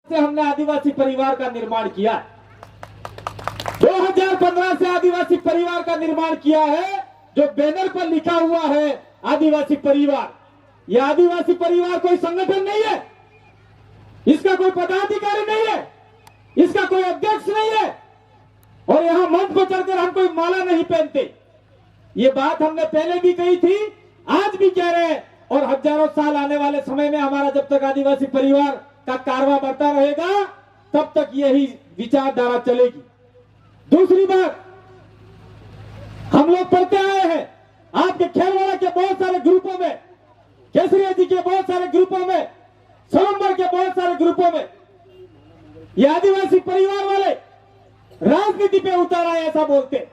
से हमने आदिवासी परिवार का निर्माण किया। 2015 से आदिवासी परिवार का निर्माण किया है। जो बैनर पर लिखा हुआ है आदिवासी परिवार, यह आदिवासी परिवार कोई संगठन नहीं है, इसका कोई पदाधिकारी नहीं है, इसका कोई अध्यक्ष नहीं है, और यहां मंच पर चढ़कर हम कोई माला नहीं पहनते। ये बात हमने पहले भी कही थी, आज भी कह रहे हैं, और हजारों साल आने वाले समय में हमारा जब तक आदिवासी परिवार का कारवां बढ़ता रहेगा तब तक यही विचारधारा चलेगी। दूसरी बात, हम लोग पढ़ते आए हैं आपके खेलवाड़ा के बहुत सारे ग्रुपों में, केसरिया जी के बहुत सारे ग्रुपों में, सोमवार के बहुत सारे ग्रुपों में ये आदिवासी परिवार वाले राजनीति पे उतारा है, ऐसा बोलते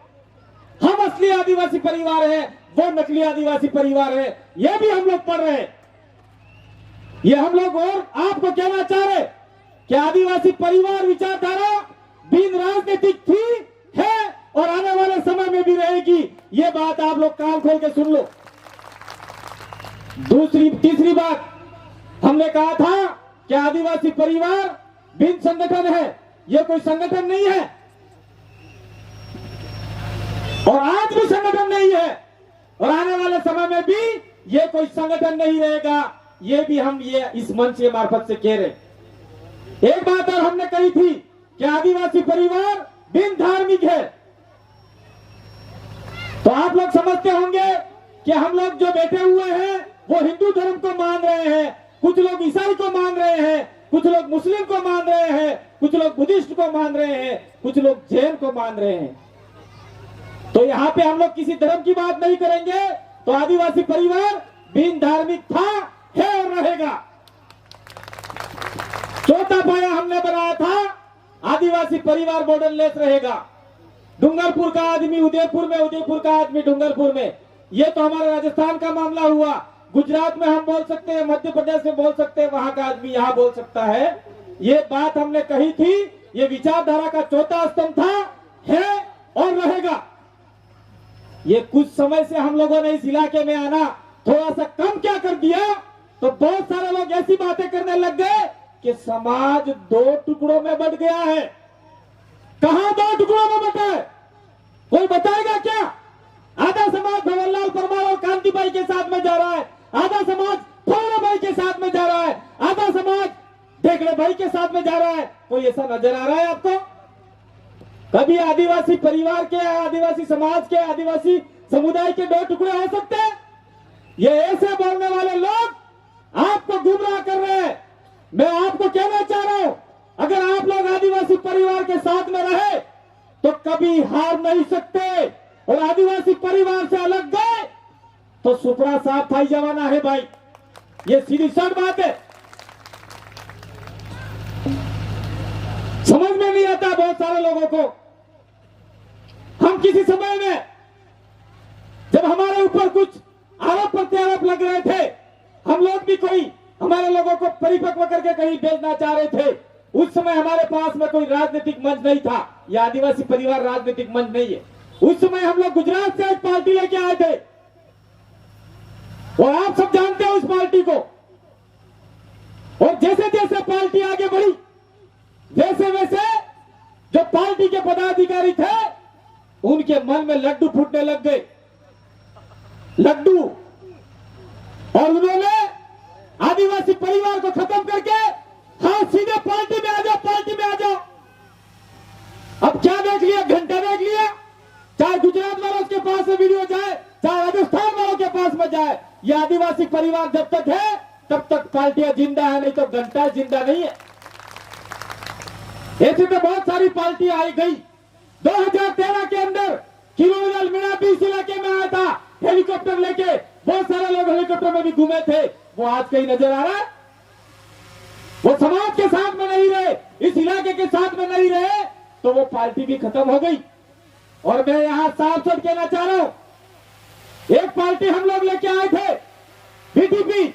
हम असली आदिवासी परिवार है, वो नकली आदिवासी परिवार है। ये भी हम लोग पढ़ रहे हैं। ये हम लोग और आपको कहना चाह रहे कि आदिवासी परिवार विचारधारा बिन राजनीतिक थी, है और आने वाले समय में भी रहेगी। ये बात आप लोग कान खोल के सुन लो। तीसरी बात, हमने कहा था कि आदिवासी परिवार बिन संगठन है, ये कोई संगठन नहीं है और आज भी संगठन नहीं है और आने वाले समय में भी ये कोई संगठन नहीं रहेगा। ये भी हम इस मंच के मार्फत से कह रहे। एक बात और हमने कही थी कि आदिवासी परिवार बिन धार्मिक है। तो आप लोग समझते होंगे कि हम लोग जो बैठे हुए हैं वो हिंदू धर्म को मान रहे हैं, कुछ लोग ईसाई को मान रहे हैं, कुछ लोग मुस्लिम को मान रहे हैं, कुछ लोग बुद्धिस्ट को मान रहे हैं, कुछ लोग जैन को मान रहे हैं। तो यहाँ पे हम लोग किसी धर्म की बात नहीं करेंगे। तो आदिवासी परिवार बिन धार्मिक था, है और रहेगा। चौथा पाया हमने बनाया था, आदिवासी परिवार बॉर्डरलेस रहेगा। डूंगरपुर का आदमी उदयपुर में, उदयपुर का आदमी डूंगरपुर में। ये तो हमारे राजस्थान का मामला हुआ। गुजरात में हम बोल सकते हैं, मध्य प्रदेश में बोल सकते हैं, वहां का आदमी यहां बोल सकता है। ये बात हमने कही थी। ये विचारधारा का चौथा स्तंभ था, है और रहेगा। ये कुछ समय से हम लोगों ने इस इलाके में आना थोड़ा सा कम क्या कर दिया, तो बहुत सारे लोग ऐसी बातें करने लग गए कि समाज दो टुकड़ों में बंट गया है। कहां दो टुकड़ों में बंटा है, कोई बताएगा क्या? आधा समाज भंवरलाल परमार और कांतिबाई के साथ में जा रहा है, आधा समाज भाई के साथ में जा रहा है, आधा समाज ढेकड़े भाई के साथ में जा रहा है। कोई ऐसा नजर आ रहा है आपको? कभी आदिवासी परिवार के, आदिवासी समाज के, आदिवासी समुदाय के दो टुकड़े हो सकते हैं? ये ऐसे बोलने वाले लोग आपको गुमराह कर रहे हैं। मैं आपको कहना चाह रहा हूं, अगर आप लोग आदिवासी परिवार के साथ में रहे तो कभी हार नहीं सकते, और आदिवासी परिवार से अलग गए तो सुपड़ा साफ थाई जमाना है भाई। ये सीधी साफ बात है। समझ में नहीं आता बहुत सारे लोगों को। हम किसी समय में जब हमारे ऊपर कुछ आरोप प्रत्यारोप लग रहे थे, हम लोग भी कोई हमारे लोगों को परिपक्व करके कहीं भेजना चाह रहे थे, उस समय हमारे पास में कोई राजनीतिक मंच नहीं था। यह आदिवासी परिवार राजनीतिक मंच नहीं है। उस समय हम लोग गुजरात से एक पार्टी लेके आए थे और आप सब जानते हैं उस पार्टी को। और जैसे जैसे पार्टी आगे बढ़ी, वैसे वैसे जो पार्टी के पदाधिकारी थे उनके मन में लड्डू फूटने लग गए, लड्डू। और उन्होंने आदिवासी परिवार को खत्म करके हाँ सीधे पार्टी में आ जाओ, पार्टी में आ जाओ। अब क्या देख लिया? घंटा देख लिया। चाहे गुजरात वालों के पास में वीडियो जाए, चाहे राजस्थान वालों के पास में जाए, ये आदिवासी परिवार जब तक है तब तक पार्टियां जिंदा है, नहीं तो घंटा जिंदा नहीं है। ऐसी तो बहुत सारी पार्टियां आई गई। 2013 के अंदर किरोड़ल मीणा भी इस इलाके में आया था हेलीकॉप्टर लेके, बहुत सारे लोग हेलीकॉप्टर में भी घूमे थे। वो आज कहीं नजर आ रहा है? वो समाज के साथ में नहीं रहे, इस इलाके के साथ में नहीं रहे, तो वो पार्टी भी खत्म हो गई। और मैं यहां साफ साफ कहना चाह रहा हूं, एक पार्टी हम लोग लेके आए थे बीटीपी,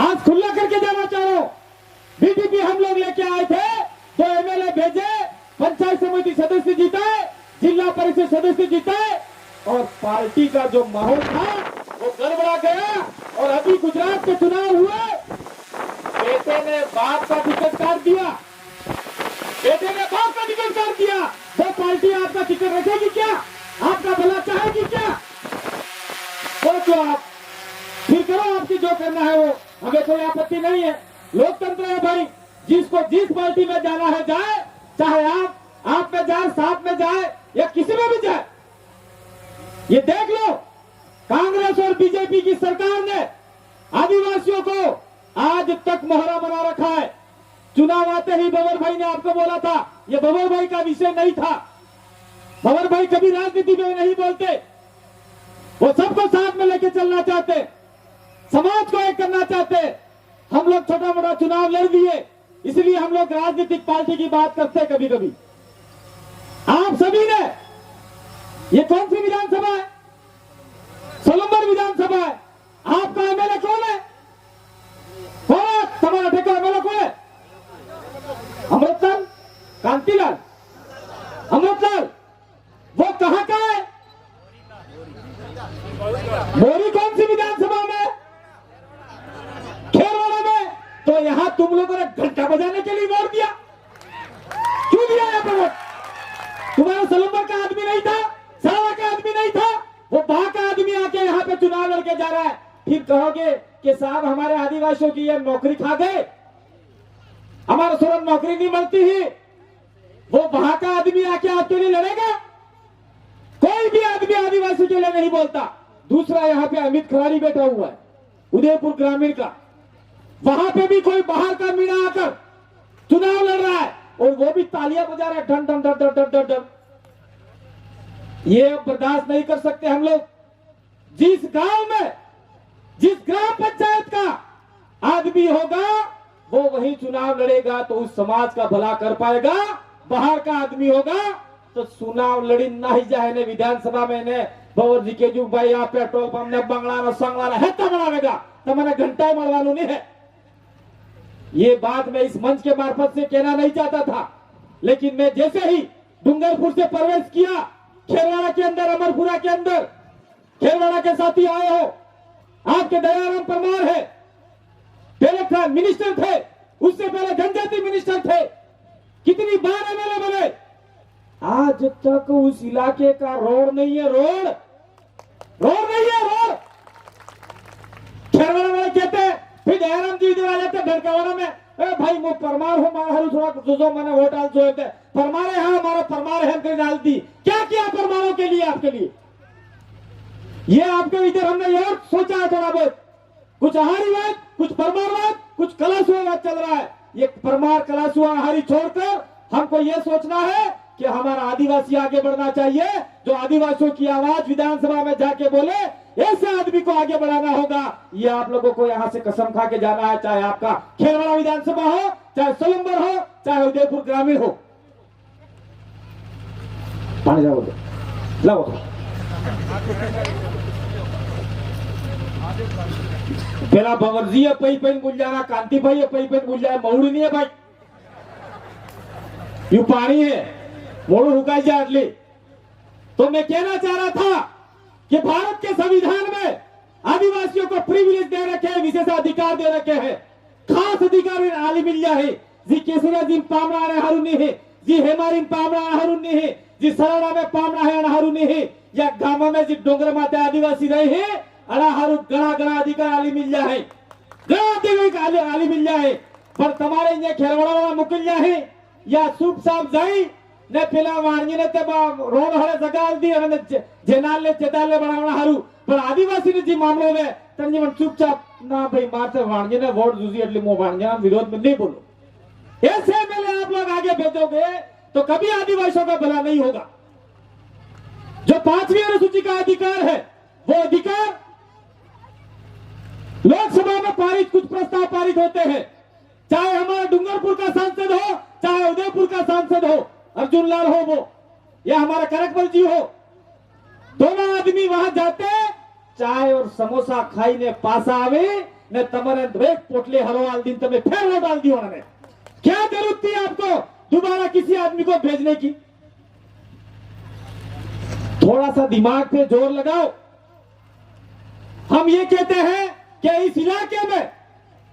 आज खुला करके जाना चाह रहा हूं। बीटीपी हम लोग लेके आए थे, 2 एमएलए भेजे, पंचायत समिति सदस्य जीताए, जिला परिषद सदस्य जीताए, और पार्टी का जो माहौल था वो गड़बड़ा गया। और अभी गुजरात के चुनाव हुए, बेटे ने बाप का टिकट काट दिया, बेटे ने बाप का टिकट काट दिया, वो पार्टी आपका टिकट रखेगी क्या? आपका भला चाहेगी क्या? सोचो आप, फिर करो आपकी जो करना है वो, हमें कोई आपत्ति नहीं है। लोकतंत्र है भाई, जिसको जिस पार्टी में जाना है जाए, चाहे आप में जाए, साथ में जाए या किसी में भी जाए। ये देख लो, कांग्रेस और बीजेपी की सरकार ने आदिवासियों को आज तक मोहरा बना रखा है। चुनाव आते ही बबर भाई ने आपको बोला था, ये बबर भाई का विषय नहीं था। बबर भाई कभी राजनीति में नहीं बोलते, वो सबको साथ में लेके चलना चाहते, समाज को एक करना चाहते। हम लोग छोटा मोटा चुनाव लड़ दिए, इसलिए हम लोग राजनीतिक पार्टी की बात करते कभी कभी। आप सभी ने, ये कौन सी विधानसभा है? सोलंबर विधानसभा है। आपका एमएलए कौन है? कौन है? समाराठे का एमएलए कौन है? अमृतलाल, कांतिलाल, अमृतलाल। वो कहां का है? मोरी कौन सी विधानसभा में? खेरवाड़ा में। तो यहां तुम लोगों ने घंटा बजाने के लिए वोट दिया, क्यों दिया यहां पर वोट? तुम्हारा सोलंबर का आदमी नहीं था, सरावा का आदमी नहीं था, वो वहां का आदमी आके यहाँ पे चुनाव लड़के जा रहा है। फिर कहोगे कि साहब हमारे आदिवासियों की ये नौकरी खा गए, हमारे सुरन नौकरी नहीं मिलती ही। वो वहां का आदमी आके आपके लिए लड़ेगा? कोई भी आदमी आदिवासी के लिए नहीं बोलता। दूसरा, यहाँ पे अमित खराड़ी बैठा हुआ है, उदयपुर ग्रामीण का, वहां पे भी कोई बाहर का मीणा आकर चुनाव लड़ रहा है और वो भी तालियां बजा रहा है, done done done done done done. ये अब बर्दाश्त नहीं कर सकते हम लोग। जिस गांव में, जिस ग्राम पंचायत का आदमी होगा वो वही चुनाव लड़ेगा तो उस समाज का भला कर पाएगा। बाहर का आदमी होगा तो चुनाव लड़ी नहीं जाए ने विधानसभा में ने बवर जी के जो भाई आप पेट्रोल पंप ने बंगला संगला हेता बनावेगा तो मैंने घंटा मरवानू नहीं है। ये बात मैं इस मंच के मार्फत से कहना नहीं चाहता था, लेकिन मैं जैसे ही डूंगरपुर से प्रवेश किया, खेरवाड़ा के अंदर, अमरपुरा के अंदर, खेरवाड़ा के साथी आए हो, आपके दयाराम परमार है, पहले मिनिस्टर थे, उससे पहले जनजाति मिनिस्टर थे, कितनी बार एमएलए बने, आज तक उस इलाके का रोड नहीं है। रोड नहीं है। रोड खेरवाड़ा वाले कहते हैं, फिर दयाराम जी इधर आ जाते ढरकावाड़ा में, भाई वो परमार हो मारा थोड़ा जो मैंने वोट डाल जो थे परमार है, हमारा परमार है हमने डाल दी। क्या किया परमारों के लिए? आपके लिए ये आपके इधर हमने और सोचा है थोड़ा बहुत, कुछ आहारीवाद, कुछ परमारवाद, कुछ कलासुआवाद चल रहा है। ये परमार कलासुआ आहारी छोड़कर हमको ये सोचना है कि हमारा आदिवासी आगे बढ़ना चाहिए। जो आदिवासियों की आवाज विधानसभा में जाके बोले, ऐसे आदमी को आगे बढ़ाना होगा। ये आप लोगों को यहाँ से कसम खा के जाना है, चाहे आपका खेरवाड़ा विधानसभा हो, चाहे सोलंबर हो, चाहे उदयपुर ग्रामीण हो। पानी लाओ। પેલા ભવરજીએ પઈ પઈને ગુંજારા, કાંતિભાઈએ પઈ પઈને ગુંજારા, મહુડી नहीं है भाई, यू पानी है, मोड़ू रुकाई जा अटली। तो मैं कहना चाह रहा था कि भारत के संविधान में आदिवासियों को प्रिविलेज दे रखे हैं, विशेषाधिकार दे रखे हैं, खास अधिकार आली मिल जाए। जी केसरिया जी पामड़ा ने हरू नहीं है, जी हेमारी पामड़ा हरू नहीं है, जी सराड़ा में पामड़ा है हरू नहीं है, या गांव में जी डोंगर माते आदिवासी रहे हैं अड़ा हरू गणा अधिकार आली मिल जाए, आली मिल जाए। पर तुम्हारे ये खेरवाड़ा वाला मुकिल जाए या सूप साफ जाई ने पेला वाणजी ने ते रोड हरे जगाल दी અને જેનાલ ને ચેતાલ ને બનાવણા હારું। પણ આદિવાસી ની જે મામલો में તંજીવન चुपचाप ना भाई मारते वाणजी ने वोट दूसरी એટલે मो वाणजी ना विरोध में नहीं बोलो। ऐसे में आप लोग आगे भेजोगे तो कभी आदिवासियों का भला नहीं होगा। जो 5वीं अनुसूची का अधिकार है वो अधिकार लोकसभा में पारित, कुछ प्रस्ताव पारित होते हैं, चाहे हमारा डूंगरपुर का सांसद हो, चाहे उदयपुर का सांसद हो, अर्जुन लाल हो वो, या हमारा करकबल जी हो, दोनों आदमी वहां जाते चाय और समोसा खाई ने पासा आवे ने तमरे एक पोटले हरवाल दिन तमे फिर वो डाल दी उन्होंने। क्या जरूरत थी आपको दोबारा किसी आदमी को भेजने की? थोड़ा सा दिमाग पे जोर लगाओ। हम ये कहते हैं कि इस इलाके में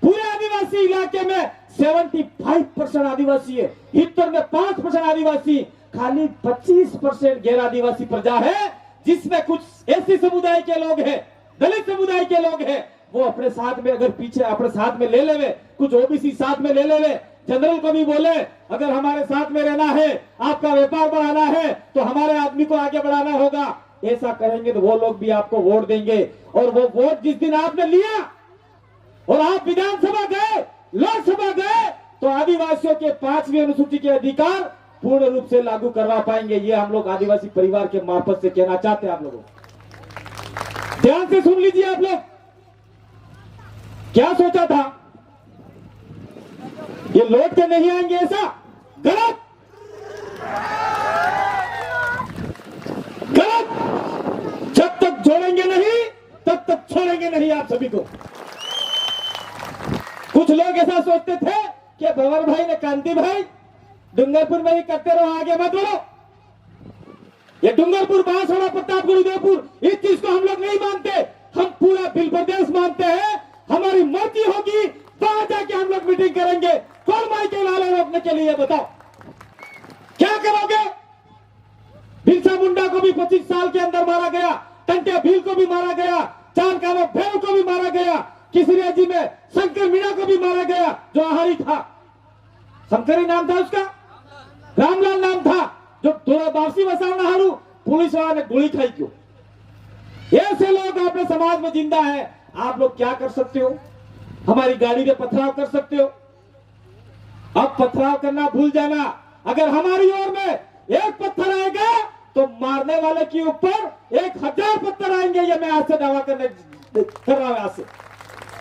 पूरे आदिवासी इलाके में 75% आदिवासी है, हित्तर में 5% आदिवासी, खाली 25% गैर आदिवासी प्रजा है, जिसमें कुछ ऐसे समुदाय के लोग हैं, दलित समुदाय के लोग हैं, वो अपने साथ में अगर पीछे अपने साथ में ले लेवे, कुछ ओबीसी साथ में ले लेवे, जनरल को भी बोले अगर हमारे साथ में रहना है, आपका व्यापार बढ़ाना है, तो हमारे आदमी को आगे बढ़ाना होगा, ऐसा कहेंगे तो वो लोग भी आपको वोट देंगे। और वो वोट जिस दिन आपने लिया और आप विधानसभा गए, लोकसभा गए, तो आदिवासियों के 5वीं अनुसूची के अधिकार पूर्ण रूप से लागू करवा पाएंगे। ये हम लोग आदिवासी परिवार के मार्फत से कहना चाहते हैं आप लोगों को। ध्यान से सुन लीजिए आप लोग, क्या सोचा था ये लौट के नहीं आएंगे, ऐसा गलत गलत। जब तक जोड़ेंगे नहीं तब तक छोड़ेंगे नहीं आप सभी को। कुछ लोग ऐसा सोचते थे कि भंवर भाई ने कांति भाई डूंगरपुर में ही करते रहो, आगे मत बढ़ो। ये डूंगरपुर, बांसवाड़ा, प्रतापगढ़, उदयपुर, इस चीज को हम लोग नहीं मानते। हम पूरा बिल प्रदेश मानते हैं। हमारी मर्जी होगी वहां जाके हम लोग मीटिंग करेंगे। कौन माई के नाले रोकने के लिए बताओ, क्या करोगे? बिरसा मुंडा को भी 25 साल के अंदर मारा गया, टंटे भील को भी मारा गया, चार कानो भैरव को भी मारा गया, किसरिया जी में शंकर मीणा को भी मारा गया जो आहारी था। शंकरी नाम था उसका, रामलाल नाम था, जो थोड़ा वापसी बसावना हारू पुलिस वाला ने गोली खाई क्यों? ऐसे लोग अपने समाज में जिंदा है। आप लोग क्या कर सकते हो? हमारी गाड़ी पे पथराव कर सकते हो। अब पथराव करना भूल जाना। अगर हमारी ओर में एक पत्थर आएगा तो मारने वाले के ऊपर 1000 पत्थर आएंगे। ये मैं आज से दावा कर रहा हूं। आज से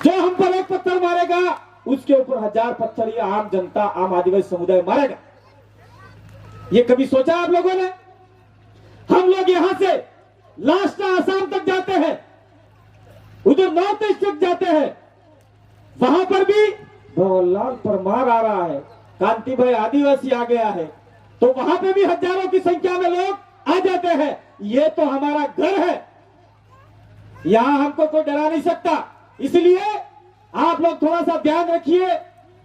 जो हम पर एक पत्थर मारेगा उसके ऊपर 1000 पत्थर ये आम जनता, आम आदिवासी समुदाय मारेगा। ये कभी सोचा आप लोगों ने? हम लोग यहां से लास्ट आसाम तक जाते हैं, उधर नॉर्थ ईस्ट तक जाते हैं, वहां पर भी भंवरलाल परमार आ रहा है, कांति भाई आदिवासी आ गया है, तो वहां पे भी हजारों की संख्या में लोग आ जाते हैं। ये तो हमारा घर है, यहां हमको कोई डरा नहीं सकता। इसलिए आप लोग थोड़ा सा ध्यान रखिए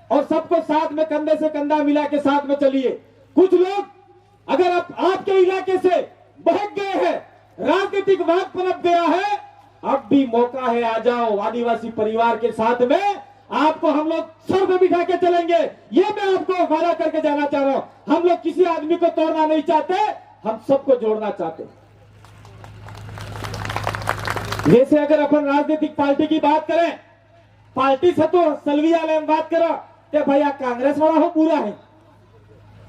और सबको साथ में कंधे से कंधा मिला के साथ में चलिए। कुछ लोग अगर आपके इलाके से बहक गए हैं, राजनीतिक वाद पनप गया है, अब भी मौका है, आ जाओ। आदिवासी परिवार के साथ में आपको हम लोग सर पे बिठा के चलेंगे। ये मैं आपको वादा करके जाना चाह रहा हूं। हम लोग किसी आदमी को तोड़ना नहीं चाहते, हम सबको जोड़ना चाहते। जैसे अगर अपन राजनीतिक पार्टी की बात करें, पार्टी से तो सलवी वाले हम बात करो तो भैया कांग्रेस वाला हो पूरा है,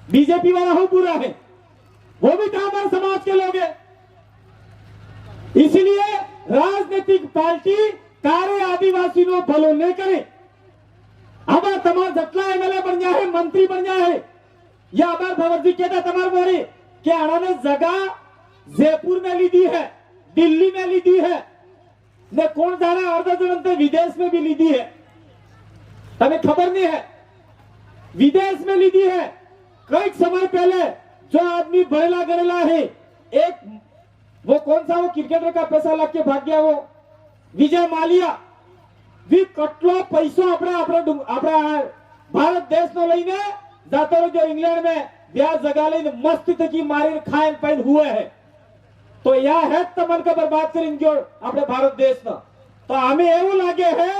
बीजेपी वाला हो पूरा है, वो भी तो हमारे समाज के लोग हैं। इसलिए राजनीतिक पार्टी कार्य आदिवासी नो भलो नहीं करे। अब तमार जटला एमएलए बन गया है, मंत्री बन गया है, या अबार भंवर कहता तमार बोरी कि अड़ाने जगह जयपुर में ली दी है, दिल्ली में ली दी है, ने कौन जाना अर्धा जनता विदेश में भी ली दी है। तमें खबर नहीं है, विदेश में ली दी है। कई समय पहले जो आदमी बड़ेला गरेला है, एक वो कौन सा वो क्रिकेटर का पैसा लग के भाग गया, वो विजय मालिया भी कटलो पैसो अपना भारत देश नो लईने जातो रहो, जो इंग्लैंड में ब्याज जगा ले मस्त की मारी खाएन पैन हुए है। तो या है तमन का बर्बाद करेंगे अपने भारत देश न। तो हमें એવું लागे है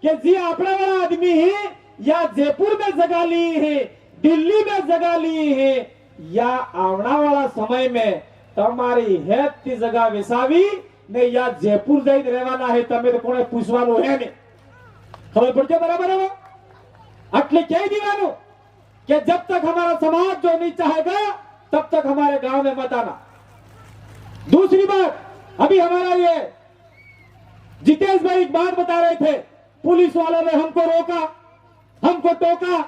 कि जी अपना वाला आदमी ही या जयपुर में जगह ली है, दिल्ली में जगह ली है, या आवना वाला समय में તમારી હેત ती जगह विसावी ने या जयपुर जाई રહેવાના है। તમે તો કોણે પૂછવાનું હે ને, ખબર પડશે બરાબર है। એટલે કહી દીવાનું कि जब तक हमारा समाज जो नहीं चाहेगा तब तक हमारे गांव में मत आना। दूसरी बात, अभी हमारा ये जितेश भाई एक बात बता रहे थे, पुलिस वालों ने हमको रोका, हमको टोका।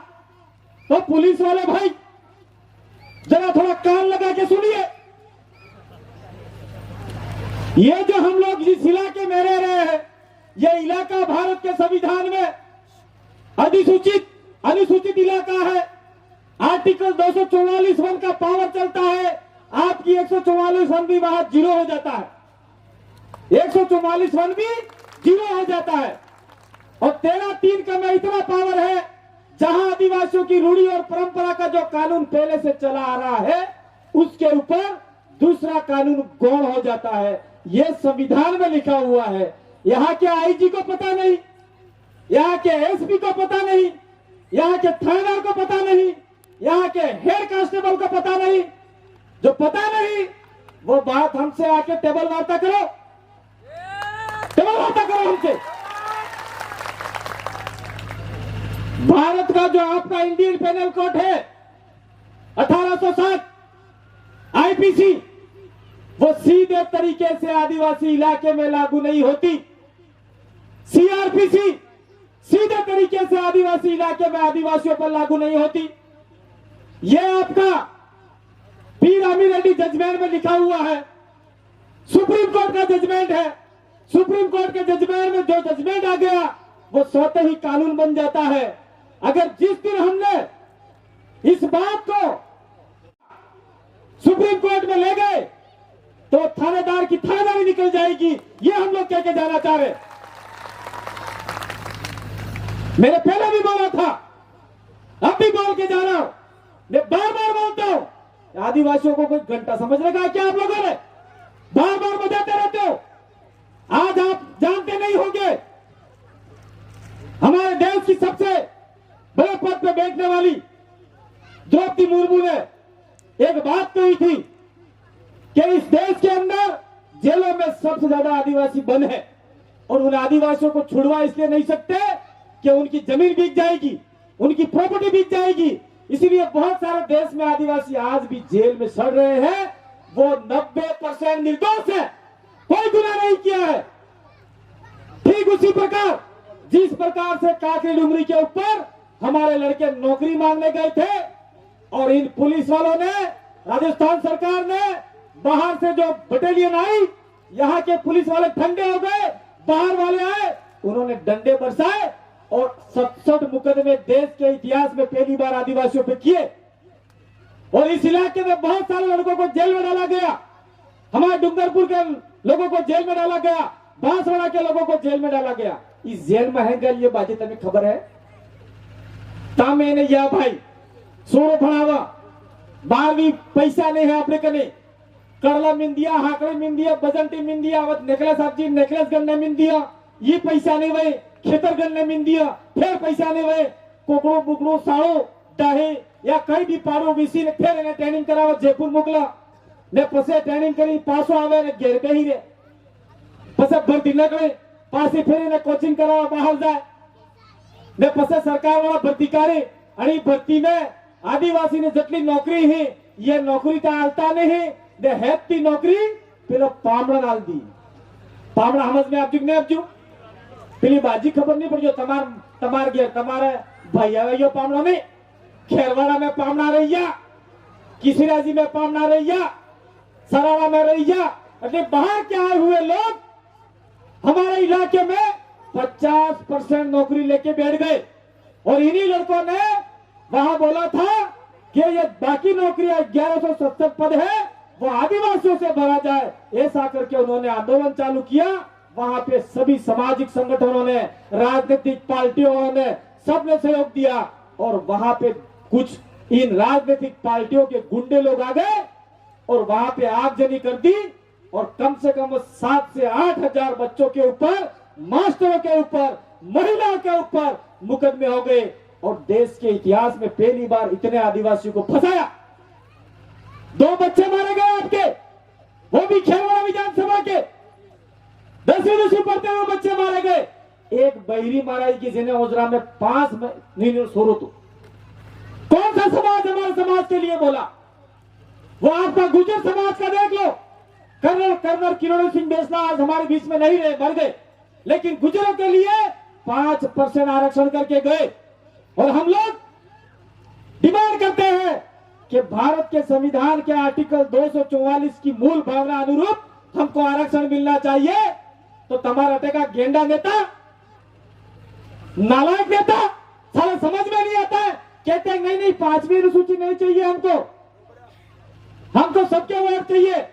तो पुलिस वाले भाई जरा थोड़ा कान लगा के सुनिए। ये जो हम लोग जिस इलाके में रह रहे हैं, ये इलाका भारत के संविधान में अनुसूचित इलाका है। आर्टिकल 244(1) का पावर चलता है। आपकी 144(1) भी वहां जीरो हो जाता है, 144(1) भी जीरो हो जाता है। और 13(3) का में इतना पावर है, जहां आदिवासियों की रूढ़ी और परंपरा का जो कानून पहले से चला आ रहा है, उसके ऊपर दूसरा कानून गौण हो जाता है। यह संविधान में लिखा हुआ है। यहाँ के आईजी को पता नहीं, यहाँ के एसपी को पता नहीं, यहाँ के थानेदार को पता नहीं, यहाँ के हेड कांस्टेबल को पता नहीं। जो पता नहीं वो बात हमसे आके टेबल वार्ता करो, टेबल वार्ता करो हमसे। भारत का जो आपका इंडियन पेनल कोड है 1807 आईपीसी, वो सीधे तरीके से आदिवासी इलाके में लागू नहीं होती। सीआरपीसी सीधे तरीके से आदिवासी इलाके में आदिवासियों पर लागू नहीं होती। यह आपका पी रामी रेड्डी जजमेंट में लिखा हुआ है, सुप्रीम कोर्ट का जजमेंट है। सुप्रीम कोर्ट के जजमेंट में जो जजमेंट आ गया वो स्वतः ही कानून बन जाता है। अगर जिस दिन हमने इस बात को सुप्रीम कोर्ट में ले गए तो थानेदार की थानेदारी निकल जाएगी। ये हम लोग कह के जाना चाह रहे। मैंने पहले भी बोला था, अब भी बोल के जा रहा हूं, मैं बार बार बोलता हूं, आदिवासियों को कोई घंटा समझने का क्या आप लोगों ने? बार बार बजाते रहते हो। आज आप जानते नहीं होंगे, हमारे देश की सबसे बड़े पद पे बैठने वाली द्रौपदी मुर्मू ने एक बात कही थी कि इस देश के अंदर जेलों में सबसे ज्यादा आदिवासी बंद है और उन आदिवासियों को छुड़वा इसलिए नहीं सकते कि उनकी जमीन बिक जाएगी, उनकी प्रॉपर्टी बिक जाएगी। इसीलिए बहुत सारे देश में आदिवासी आज भी जेल में सड़ रहे हैं। वो 90% निर्दोष है, कोई गुनाह नहीं किया है। ठीक उसी प्रकार जिस प्रकार से काकरी डुंगरी के ऊपर हमारे लड़के नौकरी मांगने गए थे और इन पुलिस वालों ने, राजस्थान सरकार ने बाहर से जो बटालियन आई, यहाँ के पुलिस वाले ठंडे हो गए, बाहर वाले आए, उन्होंने डंडे बरसाए और 67 मुकदमे देश के इतिहास में पहली बार आदिवासियों पे किए। और इस इलाके में बहुत सारे लड़कों को जेल में डाला गया। हमारे डूंगरपुर के लोगों को जेल में डाला गया, बांसवाड़ा के लोगों को जेल में डाला गया। इस जेल में है ये बाजी तभी खबर है ता मैंने या भाई सोरो भणावा 12वीं पैसा नहीं है अपने कने, करला मिंदिया, हाकड़े मिंदिया, बजंटी मिंदिया, अवत नेकलेस आपजी नेकलेस गन्ने मिंदिया, ये पैसा नहीं वही खेतर गन्ने मिंदिया, फिर पैसा नहीं वही कोकड़ो बुकड़ो साड़ो डाहे या कहीं भी पाड़ो विसी ने फिर इन्हें ट्रेनिंग करावा जयपुर मोकला ने पसे ट्रेनिंग करी पासो आवे ने घेर के ही रे पसे भर्ती न करे पासे फिर इन्हें कोचिंग करावा बाहर जाए ने पसे सरकार वाला भर्ती करे आणि भर्ती में आदिवासी ने जटली नौकरी है ये नौकरी का आलता नहीं ने हैप्पी नौकरी पेलो पामड़ा डाल दी। पामड़ा समझ में आप ने आपजू पेली बाजी खबर नहीं पड़ी जो तमार गया तमारे भैया यो पामड़ा में खेरवाड़ा में पामड़ा रहिया, किसीराजी में पामड़ा रहिया, सराड़ा में रहिया, अरे बाहर के आए हुए लोग हमारे इलाके में 50% नौकरी लेके बैठ गए और इन्हीं लड़कों ने वहां बोला था कि ये बाकी नौकरियां 1170 पद है वो आदिवासियों से भरा जाए। ऐसा करके उन्होंने आंदोलन चालू किया। वहां पे सभी सामाजिक संगठनों ने, राजनीतिक पार्टियों ने, सबने सहयोग दिया और वहां पे कुछ इन राजनीतिक पार्टियों के गुंडे लोग आ गए और वहां पे आगजनी कर दी और कम से कम 7 से 8 हजार बच्चों के ऊपर, मास्टरों के ऊपर, महिलाओं के ऊपर मुकदमे हो गए और देश के इतिहास में पहली बार इतने आदिवासियों को फंसाया। 2 बच्चे मारे गए आपके, वो भी खेरवाड़ा विधानसभा के 10वीं पढ़ते हुए बच्चे मारे गए। एक बहरी माराई की जिन्हें ओजरा में 5 महीने सोरो तो कौन सा समाज हमारे समाज के लिए बोला? वो आपका गुर्जर समाज का देख लो। कर्नल किरोड़ी सिंह बेसला आज हमारे बीच में नहीं रहे, मर गए, लेकिन गुर्जरों के लिए 5% आरक्षण करके गए और हम लोग डिमांड करते हैं कि भारत के संविधान के आर्टिकल 244 की मूल भावना अनुरूप हमको आरक्षण मिलना चाहिए। तो तुम्हारा टेका गेंडा नेता, नालायक नेता, साला समझ में नहीं आता है, कहते हैं नहीं 5वीं अनुसूची नहीं चाहिए हमको सबके वोट चाहिए।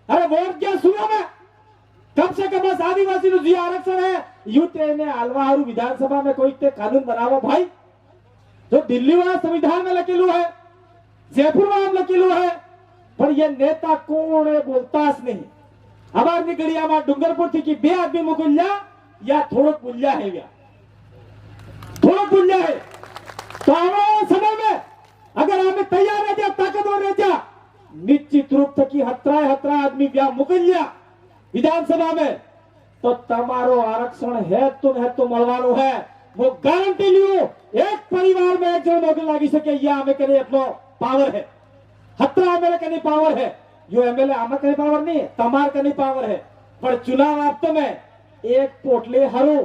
अरे वोट क्या सुना मैं, कम से कम बस आदिवासी जो आरक्षण है ने आलवाहारू विधानसभा में कोई ते कानून बनावो भाई, जो दिल्ली वाला संविधान में लकीलू है, जयपुर में लकीलू है, पर ये नेता कोण है बोलतास नहीं। अबार निकलिया में डूंगरपुर थी कि बे आदमी मुकुल्या या थोड़ा पुल्या है, या थोड़ा पुल्या है। तो आने वाले समय में अगर हमें तैयार रह जा, ताकतवर रह जा, निश्चित रूप से कि हतरा आदमी व्या मुकुल्या विधानसभा में तो तमारो आरक्षण है तो मळवानो है, वो गारंटी लियो। एक परिवार में एक जो नौकरी लागी सके, यह हमें कने अपनो पावर है, हतरा एमएलए कने पावर है। जो एमएलए आमा कने पावर नहीं है, तमार कने पावर है। पर चुनाव आपतो में एक पोटले हरो,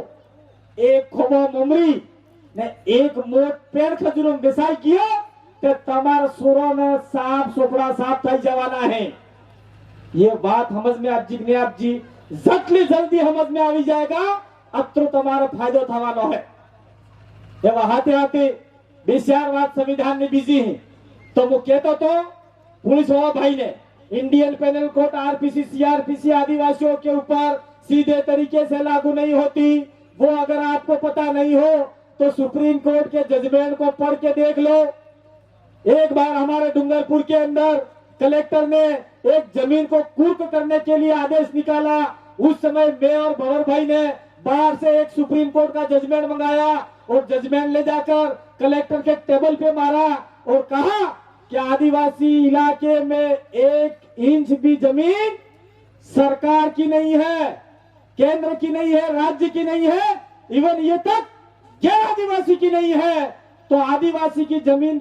एक खोबो मुमरी ने एक मोट पेड़ खजूर बेसाई किया तो तमार सुरो ने साफ सोपड़ा साफ थई जवाना है। ये बात समझ में आप जी जटली जल्दी समझ में आई जाएगा। अत्र तुम्हारा फायदो थवानो है। हाथे हाथे विचारवाद संविधान में बिजी है तो वो कहता तो पुलिस वाला भाई ने Indian penal code RPC CrPC आदिवासियों के ऊपर सीधे तरीके से लागू नहीं होती। वो अगर आपको पता नहीं हो तो सुप्रीम कोर्ट के जजमेंट को पढ़ के देख लो। एक बार हमारे डूंगरपुर के अंदर कलेक्टर ने एक जमीन को कुर्क करने के लिए आदेश निकाला। उस समय मेयर भंवर भाई ने बाहर से एक सुप्रीम कोर्ट का जजमेंट मंगाया और जजमेंट ले जाकर कलेक्टर के टेबल पे मारा और कहा कि आदिवासी इलाके में 1 इंच भी जमीन सरकार की नहीं है, केंद्र की नहीं है, राज्य की नहीं है, इवन ये तक गैर आदिवासी की नहीं है। तो आदिवासी की जमीन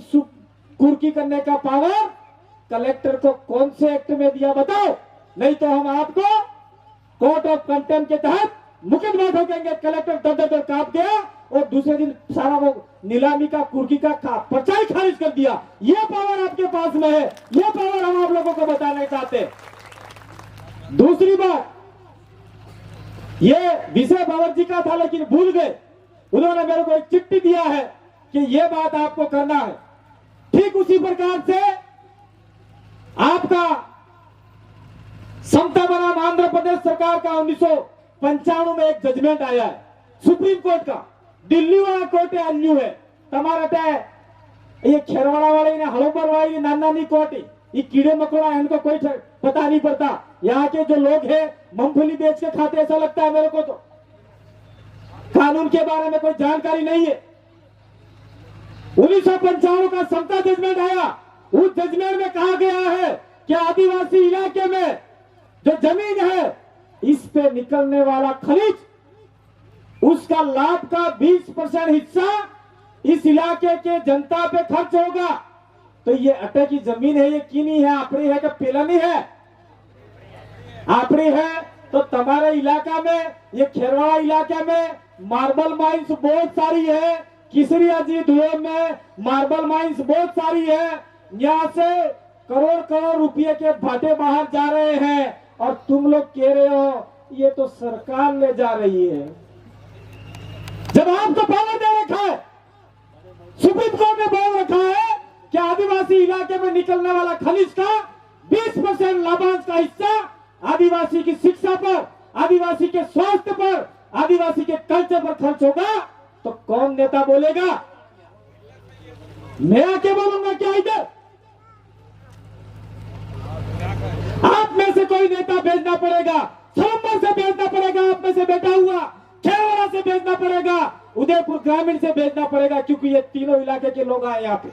कुर्की करने का पावर कलेक्टर को कौन से एक्ट में दिया बताओ, नहीं तो हम आपको कोर्ट ऑफ कंटेम्प्ट के तहत मुकदमा ठोकेंगे। कलेक्टर दर कांप गया और दूसरे दिन सारा वो नीलामी का कुर्की का पर्चा ही खारिज कर दिया। ये पावर आपके पास में है, ये पावर हम आप लोगों को बताना चाहते। दूसरी बात, ये विषय भंवर जी का था लेकिन भूल गए। उन्होंने मेरे को एक चिट्ठी दिया है कि ये बात आपको करना है। ठीक उसी प्रकार से आपका समता बनाम आंध्र प्रदेश सरकार का 1995 में एक जजमेंट आया है सुप्रीम कोर्ट का। दिल्ली वाला कोर्ट अन्यू है तमारा ये खेरवाड़ा वाले ने हड़ोबर वाली नानी कोर्ट ये कीड़े मकोड़ा इनको कोई पता नहीं पड़ता। यहाँ के जो लोग हैं मूंगफली बेच के खाते, ऐसा लगता है मेरे को। तो कानून के बारे में कोई जानकारी नहीं है। 1995 का समता जजमेंट आया। उस जजमेंट में कहा गया है कि आदिवासी इलाके में जो जमीन है इस पे निकलने वाला खनिज, उसका लाभ का 20% हिस्सा इस इलाके के जनता पे खर्च होगा। तो ये अटे की जमीन है, ये कीनी है, आपरी है कि पेलनी है? आपरी है। तो तुम्हारे इलाका में, ये खेरवाड़ा इलाके में मार्बल माइंस बहुत सारी है, किसरिया जी धुए में मार्बल माइंस बहुत सारी है। यहाँ से करोड़ करोड़ रुपए के भाटे बाहर जा रहे हैं और तुम लोग कह रहे हो ये तो सरकार ले जा रही है। जब आपको पावर दे रखा है, सुप्रीम कोर्ट ने बोल रखा है कि आदिवासी इलाके में निकलने वाला खनिज का 20% लाभांश का हिस्सा आदिवासी की शिक्षा पर, आदिवासी के स्वास्थ्य पर, आदिवासी के कल्चर पर खर्च होगा, तो कौन नेता बोलेगा? मैं आके बोलूंगा क्या इधर? आप में से कोई नेता भेजना पड़ेगा, सोमवार से भेजना पड़ेगा, आप में से बैठा हुआ खेरवाड़ा से भेजना पड़ेगा, उदयपुर ग्रामीण से भेजना पड़ेगा, क्योंकि ये तीनों इलाके के लोग आए यहाँ पे।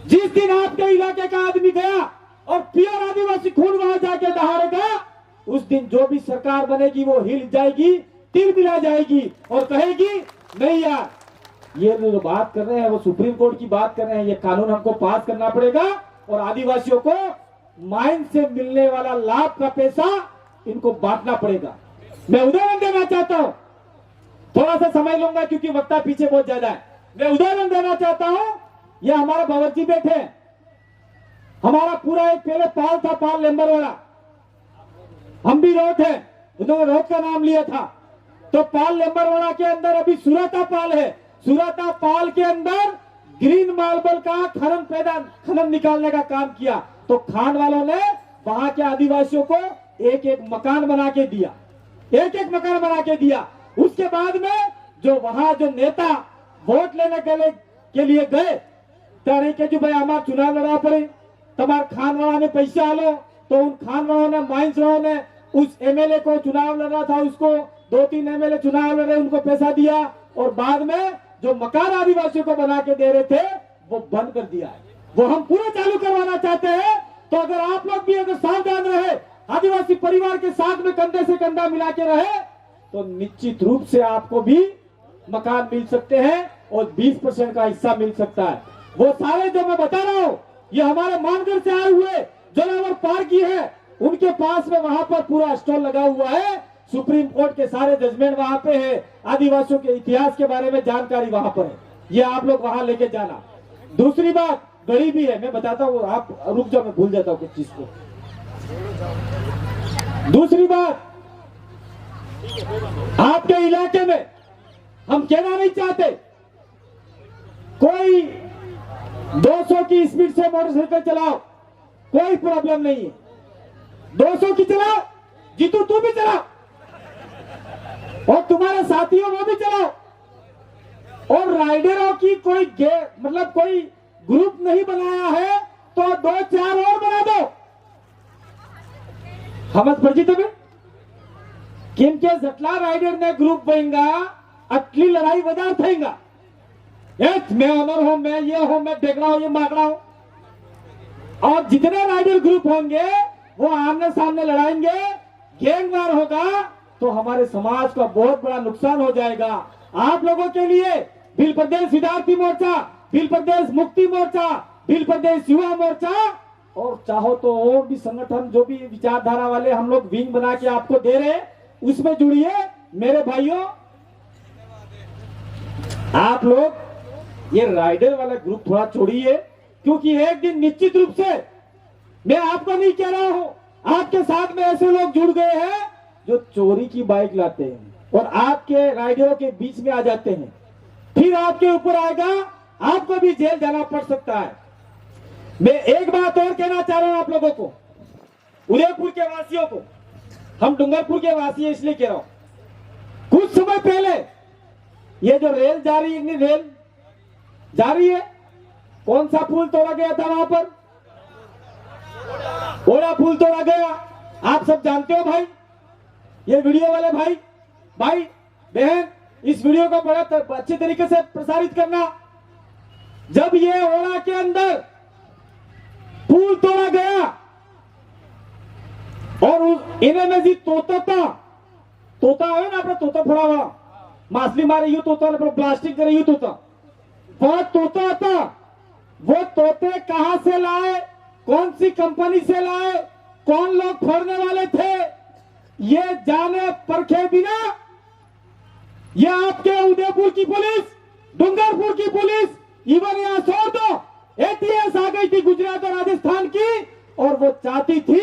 जिस दिन आपके इलाके का आदमी गया और प्योर आदिवासी खून वहां जाके दहाड़ेगा, उस दिन जो भी सरकार बनेगी वो हिल जाएगी, तिल मिला जाएगी और कहेगी नहीं यार, ये जो बात कर रहे हैं वो सुप्रीम कोर्ट की बात कर रहे हैं, ये कानून हमको पास करना पड़ेगा और आदिवासियों को माइन से मिलने वाला लाभ का पैसा इनको बांटना पड़ेगा। मैं उदाहरण देना चाहता हूं, थोड़ा सा समय लूंगा क्योंकि वक्ता पीछे बहुत ज्यादा है। मैं उदाहरण देना चाहता हूं, यह हमारा भंवर जी बैठे हैं। हमारा पूरा एक पहले पाल था, पाल लेम्बर वाला, हम भी रोड है, उन्होंने रोड का नाम लिया था। तो पाल लेम्बर वाला के अंदर अभी सुराता पाल है। सुराता पाल के अंदर ग्रीन मार्बल का खनन निकालने का काम किया। तो खान वालों ने वहां के आदिवासियों को एक एक मकान बना के दिया, एक एक मकान बना के दिया। उसके बाद में जो वहां जो नेता वोट लेने के लिए गए तारे के जो भाई हमारा चुनाव लड़ा पड़े तमार खान वाला ने पैसा आलो, तो उन खान वालों ने माइंस वालों ने उस एमएलए को चुनाव लड़ा था, उसको 2-3 एमएलए चुनाव लड़े, उनको पैसा दिया और बाद में जो मकान आदिवासियों को बना के दे रहे थे वो बंद कर दिया है। वो हम पूरा चालू करवाना चाहते हैं। तो अगर आप लोग भी अगर सावधान रहे, आदिवासी परिवार के साथ में कंधे से कंधा मिला के रहे, तो निश्चित रूप से आपको भी मकान मिल सकते हैं और 20% का हिस्सा मिल सकता है। वो सारे जो मैं बता रहा हूँ ये हमारे मानगढ़ से आए हुए जोरावर पार्क है, उनके पास में वहां पर पूरा स्टॉल लगा हुआ है। सुप्रीम कोर्ट के सारे जजमेंट वहां पे है, आदिवासियों के इतिहास के बारे में जानकारी वहां पर है, ये आप लोग वहां लेके जाना। दूसरी बात गरीबी है, मैं बताता हूँ, आप रुक जाओ, मैं भूल जाता हूँ कुछ चीज को। दूसरी बात, आपके इलाके में हम कहना नहीं चाहते कोई 200 की स्पीड से मोटरसाइकिल चलाओ, कोई प्रॉब्लम नहीं है, 200 की चलाओ, जीतू तू भी चलाओ और तुम्हारे साथियों वो भी चलाओ, और राइडरों की कोई मतलब कोई ग्रुप नहीं बनाया है तो 2-4 और बना दो। समझ पड़ती तुम्हें? किनके जटला राइडर ने ग्रुप बनेगा, अटली लड़ाई बाजार थेगा, मैं ऑनर हूं, मैं ये हूं, मैं देखड़ा हूं, ये माकड़ा हूं। और जितने राइडर ग्रुप होंगे वो आमने सामने लड़ाएंगे, गैंगवार होगा, तो हमारे समाज का बहुत बड़ा नुकसान हो जाएगा। आप लोगों के लिए भील प्रदेश विद्यार्थी मोर्चा, भील प्रदेश मुक्ति मोर्चा, भील प्रदेश युवा मोर्चा और चाहो तो और भी संगठन जो भी विचारधारा वाले हम लोग विंग बना के आपको दे रहे हैं, उसमें जुड़िए मेरे भाइयों। आप लोग ये राइडर वाला ग्रुप थोड़ा छोड़िए, क्योंकि एक दिन निश्चित रूप से, मैं आपको नहीं कह रहा हूं, आपके साथ में ऐसे लोग जुड़ गए हैं जो चोरी की बाइक लाते हैं और आपके राइडरों के बीच में आ जाते हैं, फिर आपके ऊपर आएगा, आपको भी जेल जाना पड़ सकता है। मैं एक बात और कहना चाह रहा हूं आप लोगों को, उदयपुर के वासियों को, हम डूंगरपुर के वासी हैं इसलिए कह रहा हूं। कुछ समय पहले ये जो रेल जा रही है, रेल जा रही है, कौन सा पुल तोड़ा गया था वहां पर? ओड़ा पुल तोड़ा गया, आप सब जानते हो भाई। ये वीडियो वाले भाई बहन, इस वीडियो को बड़ा अच्छे तरीके से प्रसारित करना। जब ये ओड़ा के अंदर पुल तोड़ा गया और इन्हें में जी तोता है ना, अपना तोता फोड़ा हुआ, माछली मारे यू तोता, प्लास्टिक करे यू तोता, बहुत तोता था। वो तोते कहां से लाए, कौन सी कंपनी से लाए, कौन लोग फोड़ने वाले थे, ये जाने परखे बिना ये आपके उदयपुर की पुलिस, डूंगरपुर की पुलिस, इवन यहां छोड़ दो एटीएस आ गई थी गुजरात और राजस्थान की, और वो चाहती थी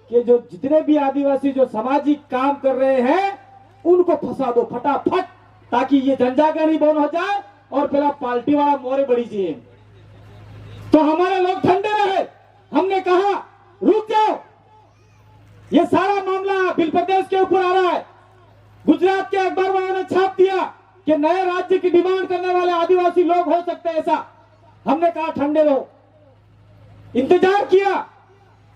कि जो जितने भी आदिवासी जो सामाजिक काम कर रहे हैं उनको फंसा दो फटाफट, ताकि ये जनजागरण बंद हो जाए और पहला पार्टी वाला मोरे बड़ी चाहिए। तो हमारे लोग ठंडे रहे, हमने कहा रुक जाओ, ये सारा मामला भील प्रदेश के ऊपर आ रहा है। गुजरात के अखबार वालों ने छाप दिया कि नए राज्य की डिमांड करने वाले आदिवासी लोग हो सकते हैं ऐसा। हमने कहा ठंडे रहो, इंतजार किया,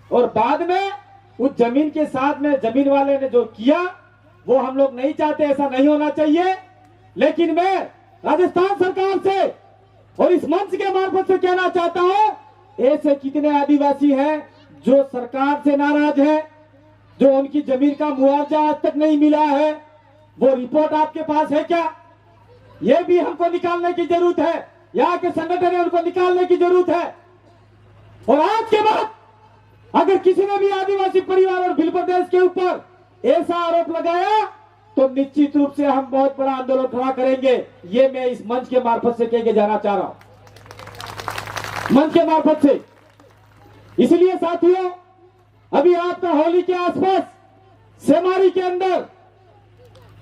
और बाद में उस जमीन के साथ में जमीन वाले ने जो किया वो हम लोग नहीं चाहते, ऐसा नहीं होना चाहिए। लेकिन मैं राजस्थान सरकार से और इस मंच के मार्फत से कहना चाहता हूं, ऐसे कितने आदिवासी हैं जो सरकार से नाराज है, जो उनकी जमीन का मुआवजा आज तक नहीं मिला है, वो रिपोर्ट आपके पास है क्या? ये भी हमको निकालने की जरूरत है, यहाँ के संगठन है उनको निकालने की जरूरत है। और आज के बाद अगर किसी ने भी आदिवासी परिवार और भील प्रदेश के ऊपर ऐसा आरोप लगाया तो निश्चित रूप से हम बहुत बड़ा आंदोलन खड़ा करेंगे। ये मैं इस मंच के मार्फत से कह के जाना चाह रहा हूं, मंच के मार्फत से। इसलिए साथियों, अभी आपका होली के आसपास सेमारी के अंदर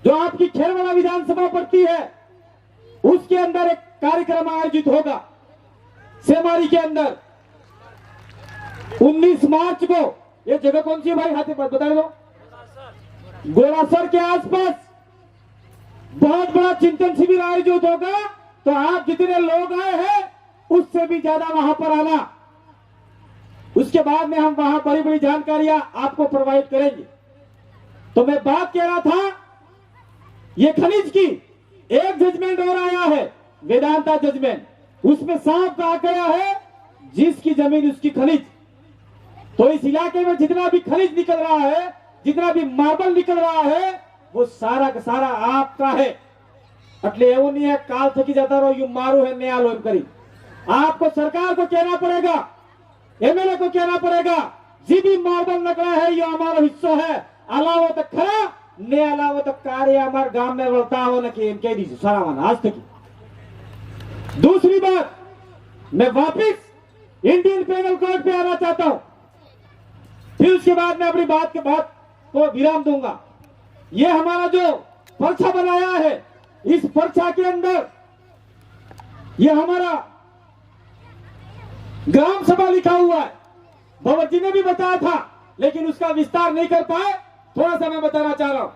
जो आपकी खेरवाड़ा विधानसभा पड़ती है, उसके अंदर एक कार्यक्रम आयोजित होगा सेमारी के अंदर 19 मार्च को। ये जगह कौन सी है भाई, हाथी पर बता दो। गोरासर के आसपास बहुत बड़ा चिंतन शिविर आयोजित होगा, तो आप जितने लोग आए हैं उससे भी ज्यादा वहां पर आना। उसके बाद में हम वहां बड़ी बड़ी जानकारियां आपको प्रोवाइड करेंगे। तो मैं बात कह रहा था, ये खनिज की एक जजमेंट और आया है, वेदांता जजमेंट, उसमें साफ कहा गया है जिसकी जमीन उसकी खनिज। तो इस इलाके में जितना भी खनिज निकल रहा है, जितना भी मार्बल निकल रहा है, वो सारा का सारा आपका है। એટલે એવું नहीं है काल थकी जाता रहो यू मारू है न्याय लो करी। आपको सरकार को कहना पड़ेगा, एमएलए को कहना पड़ेगा, जी भी मार्बल निकला है ये हमारा हिस्सा है, अलावा तो खरा ने अलावा तो कार्य हमारे गांव में बढ़ता हो न कि कह दीजिए सारा मान आज तक। दूसरी बात, मैं वापिस इंडियन पेनल कोड पे आना चाहता हूं, फिर उसके बाद मैं अपनी बात के बाद को विराम दूंगा। ये हमारा जो पर्चा बनाया है, इस पर्चा के अंदर ये हमारा ग्राम सभा लिखा हुआ है। भगवत जी ने भी बताया था, लेकिन उसका विस्तार नहीं कर पाए। थोड़ा सा मैं बताना चाह रहा हूं।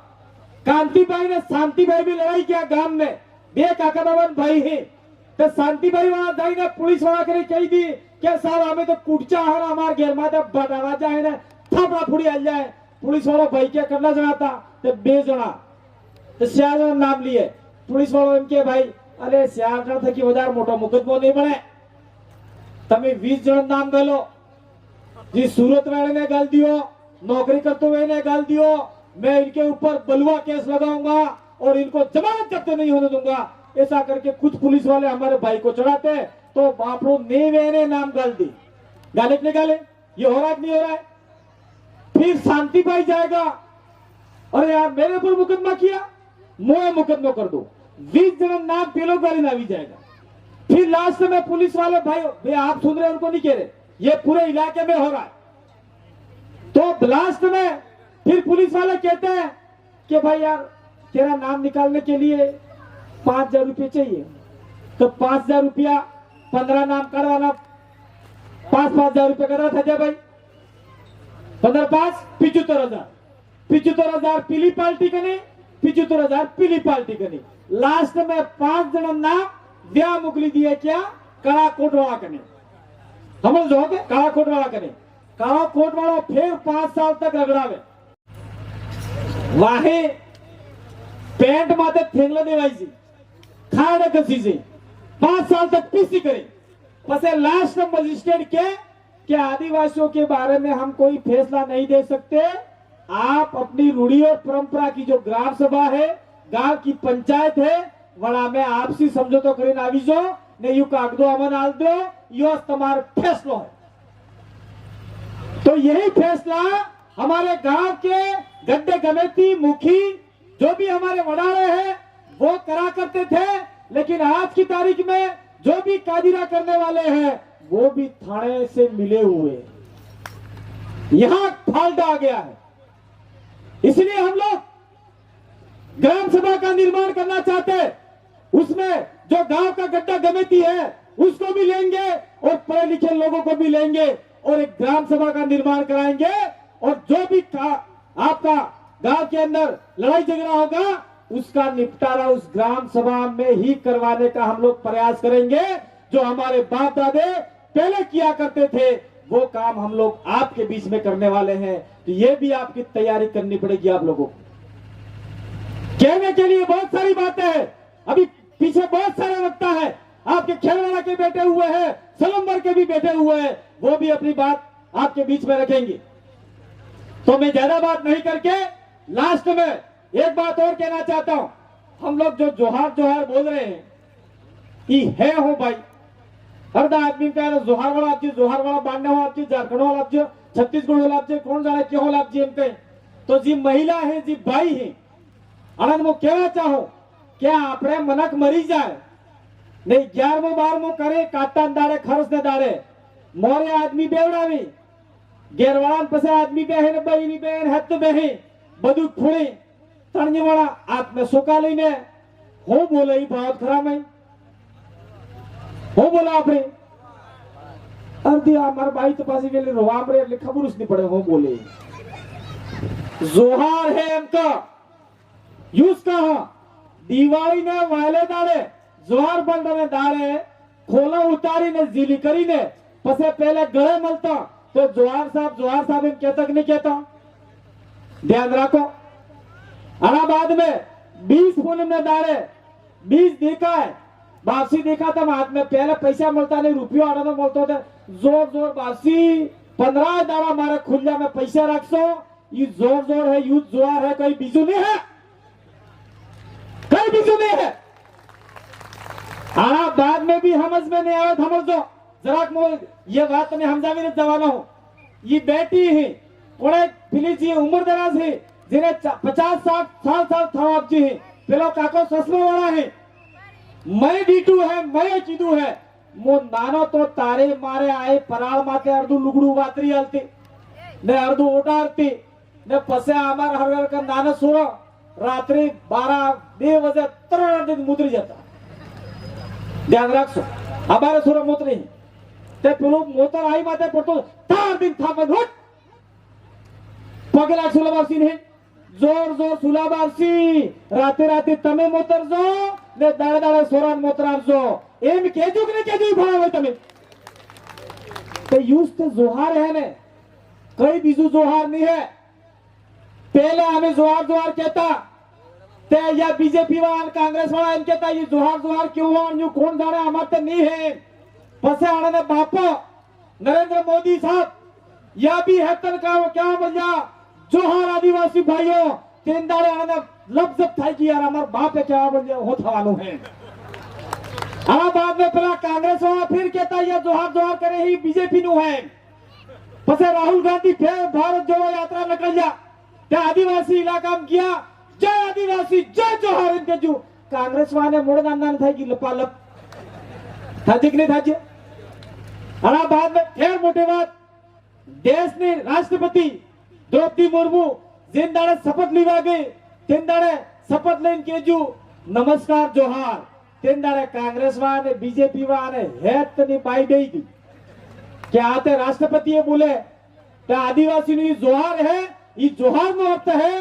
कांति भाई ने शांति भाई भी लड़ाई किया गांव में, बे काका बाबन भाई है, तो शांति भाई वाला दाई ने पुलिस वाला करे कही दी क्या साहब हमें तो कुटचा है ना, हमारे घेर माता बटावा जाए ना थपड़ा फुड़ी आ जाए। पुलिस वाला भाई क्या करना चाहता तो बेजना तो श्याल नाम लिए पुलिस वालों इनके भाई अरे श्याल था कि हजार मोटा मुकदमो नहीं बने, तमें 20 जन नाम गलो जी सूरत वाले ने गाल दियो, नौकरी करते हुए ने गाल दियो, मैं इनके ऊपर बलुआ केस लगाऊंगा और इनको जमानत जब्त नहीं होने दूंगा। ऐसा करके कुछ पुलिस वाले हमारे भाई को चढ़ाते, तो बाप लोग ने नाम गाल दी, गाले के गाले। ये हो रहा है नहीं हो रहा है? फिर शांति भाई जाएगा, अरे यार मेरे ऊपर मुकदमा किया, मोए मुकदमा कर दो, 20 जन नाम पेलो गाली ना भी जाएगा। फिर लास्ट में पुलिस वाले भाई आप सुन रहे हैं, उनको नहीं कह रहे, ये पूरे इलाके में हो रहा है। तो लास्ट में फिर पुलिस वाले कहते हैं कि भाई यार तेरा नाम निकालने के लिए 5,000 रुपये चाहिए, तो 5,000 रुपया 15 नाम करवाना, 5,000 रुपये कर रहा था भाई, 15 5 75,000, 75,000 पीली पार्टी का नहीं, 75,000 पीली पार्टी का नहीं। लास्ट में 5 जन नाम व्याह मुकली दिए क्या कड़ा कोट वाला करने, समझ लो कड़ा कोट वाला करने, कड़ा कोट वाला फिर 5 साल तक रगड़ावे, वाहे पेंट माते थेंगला देवाई खाड़े कसी से 5 साल तक पीसी करे। पसे लास्ट मजिस्ट्रेट के आदिवासियों के बारे में हम कोई फैसला नहीं दे सकते, आप अपनी रूढ़ी और परंपरा की जो ग्राम सभा है, गांव की पंचायत है, वड़ा में आपसी समझौता करीन आविजो ने यू कागदो अमन आल दो, यो तुम्हारा फैसला है। तो यही फैसला हमारे गांव के गड्ढे गमेती मुखी जो भी हमारे वडाड़े हैं वो करा करते थे, लेकिन आज की तारीख में जो भी कादिरा करने वाले हैं वो भी थाने से मिले हुए, यहां फाल्ट आ गया है। इसलिए हम लोग ग्राम सभा का निर्माण करना चाहते हैं, उसमें जो गांव का गड्ढा गमेती है उसको भी लेंगे और पढ़े लिखे लोगों को भी लेंगे और एक ग्राम सभा का निर्माण कराएंगे, और जो भी आपका गांव के अंदर लड़ाई झगड़ा होगा उसका निपटारा उस ग्राम सभा में ही करवाने का हम लोग प्रयास करेंगे। जो हमारे बाप दादे पहले किया करते थे वो काम हम लोग आपके बीच में करने वाले हैं। तो ये भी आपकी तैयारी करनी पड़ेगी आप लोगों को। कहने के लिए बहुत सारी बातें हैं, अभी पीछे बहुत सारे वक्ता है, आपके खेलवाड़ा के बैठे हुए हैं, सलम्बर के भी बैठे हुए हैं, वो भी अपनी बात आपके बीच में रखेंगे। तो मैं ज्यादा बात नहीं करके लास्ट में एक बात और कहना चाहता हूं। हम लोग जो जोहार जोहार बोल रहे हैं कि है हो भाई, हर आदमी का जोहार वाला आपजी, जोहार वाला बांधने वाला आपजी, झारखंड वाला आपजी, छत्तीसगढ़ वाला आपजी, कौन जाने क्यों वाला आपजी एम कहीं। तो जी महिला है, जी भाई है, अनंत मो कहना चाहो क्या आपने मनक मरी जाए नहीं, 11मो 12मो करे काटा दाड़े खरस ने दाड़े मोरे आदमी बेवड़ावी गेरवाड़ान पसे आदमी बहन बहनी बहन हत बहे बदू फुड़े तणने वाला आप में सोका लईने हो बोले ही बहुत खराब है, हो बोला आपने अर्धी हमारे भाई तो पास वेले रोवाम रे એટલે ખબર જ નહીં પડે हो बोले। जोहार है इनका यूज कहा દિવાળીને વાલે દાડે જોહાર બંધને દાડે ખોલો ઉતારીને ઝીલી કરીને પછી પહેલે ગળે મળતા તો જોહાર સાहब એમ કહેતા કે નહીં કહેતા? ध्यान रखो। अना बाद में 20 पूनम ने दाड़े 20 देखा है, वापसी देखा था हाथ में पहले पैसा मिलता नहीं, रुपया आना में मिलता था, जोर जोर वापसी 15 दाड़ा मारे खुल्ला में पैसा रखो, ये जोर जोर है, युद्ध जोर है, कहीं बीजू नहीं है, कहीं बीजू नहीं है। आना बाद में भी समझ में नहीं आया, समझ दो जरा ये बात मैं समझा भी नहीं जवाना हूं। ये बेटी है कोने फिली जी उम्र दराज है, जिन्हें 50-60 साल था आप जी है, पेलो काको ससमो वाला है, मैं डीटू है, मैं चीदू है, मो नानो तो तारे मारे आए पराळ माते अर्धु लुगड़ू वातरी आलती ने अर्धु ओटारती ने पसे आमार हरगर का नाना सोरो रात्रि 12-2 बजे तरह दिन मुद्री जाता। ध्यान रखो हमारे सोरो मुद्री ते पेलो मोतर आई माते पड़तो तार दिन था में घोट पगला सुलाबासी ने जोर जोर सुलाबासी राते राते तमे मोतर जो ने दाड़े दाड़े सोरान मोतरार जो एम केजू के केजू भाव है तमे ते यूज तो जोहार है ने कई बीजू जोहार नहीं है। पहले हमें जोहार जोहार कहता ते या बीजेपी वाला कांग्रेस वाला इन कहता ये जोहार जोहार क्यों हुआ न्यू कौन जाने हमारे नहीं है। पसे आने ने बापा नरेंद्र मोदी साहब या भी है तन का क्या बोल जा जोहार आदिवासी भाइयों तीन दाड़े आने लफ्ज थाई कि यार हमार बाप है क्या बोल हो थवानो है। आना बाद में पहला कांग्रेस वाला फिर कहता है जोहार जोहार करे ही बीजेपी नु है। पसे राहुल गांधी फिर भारत जोड़ो यात्रा निकल जा ते आदिवासी इलाका में किया जय आदिवासी जय जोहार इनके जो कांग्रेस वाले मोड़ नाम था कि लपालप था जी नहीं था जी। आना बाद में फिर मोटे बात देश ने राष्ट्रपति द्रौपदी मुर्मू जिन दाड़े शपथ लेवा गई तीन दाड़े शपथ लेन केजू नमस्कार जोहार तीन दाड़े कांग्रेस वाले बीजेपी वाले हेत नहीं पाई गई थी क्या आते राष्ट्रपति ये बोले क्या आदिवासी ने जोहार है ये जोहार नो अर्थ है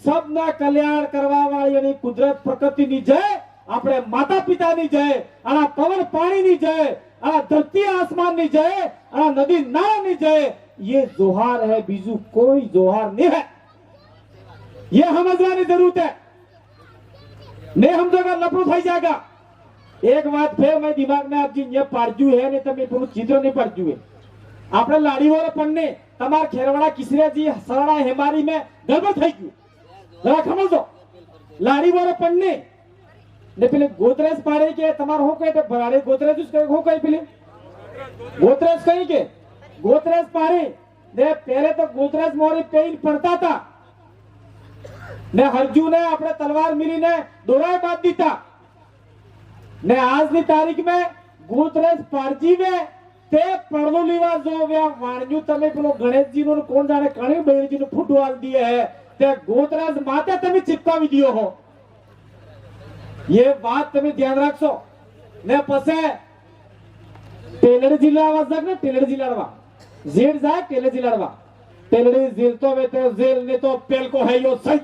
सब ना कल्याण करवा वाली यानी कुदरत प्रकृति नी जय अपने माता पिता नी जय अना पवन पानी नी जय अना धरती आसमान नी जय अना नदी नाला नी जय ये जोहार है बीजू कोई जोहार नहीं है। ये समझने की जरूरत है नहीं हम जगह लपड़ो थी जाएगा। एक बात फिर मैं दिमाग में आप जी ये पारजू है नहीं तो मैं पूरा चित्र नहीं पारजू है आपने लाड़ी वाले पन्ने तमार खेरवाड़ा किसरे जी सरड़ा हेमारी में गड़बड़ થઈ ગયું जरा समझ दो लाड़ी वाले पन्ने ने पहले गोदरेज पाड़े के तमार हो कहे भराड़े गोदरेज उसके हो कहे पहले गोदरेज कहीं के गोदरेज पाड़े ने पहले तो गोदरेज मोरी पेन पड़ता था ने हरजू ने अपने तलवार मिली ने दोराए बात दीता ने आज की तारीख में गोदरेज पारजी में ते परलो लीवा जो व्या वाणजू तमे पेलो गणेश जी नो कोण जाने कणी बहेर जी नो फुटवाल दिए है ते गोदरेज माते तमे चिपकावी दियो हो ये बात तमे ध्यान रखो ने पसे टेलर जिला आवाज ने टेलर जिलाड़वा जेड जाए टेलर जिलाड़वा टेलर जेल तो वे तो जेल ने तो पेल को है यो सही